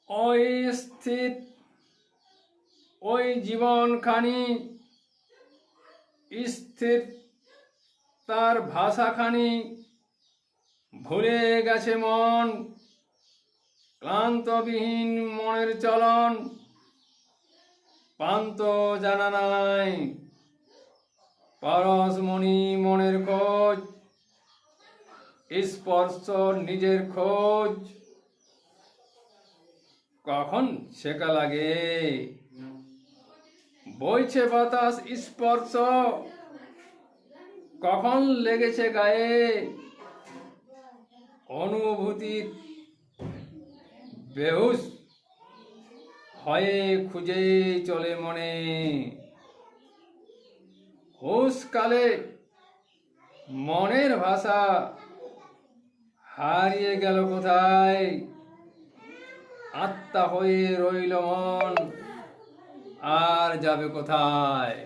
ওই স্থিত ওই জীবনখানি স্থির তার ভাষাখানি ভুলে গেছে মন, ক্লান্তবিহীন মনের চলন পান্ত জানা নাই। পরশমণি মনের খোঁজ, স্পর্শ নিজের খোঁজ, কখন শেখা লাগে। বইছে বাতাস স্পর্শ, কখন লেগেছে গায়ে। অনুভূতির বেহুশ হয়ে খুঁজে চলে মনে। হুঁশকালে মনের ভাষা হারিয়ে গেল কোথায়। আত্মা হয়ে রইল মন, আর যাবে কোথায়।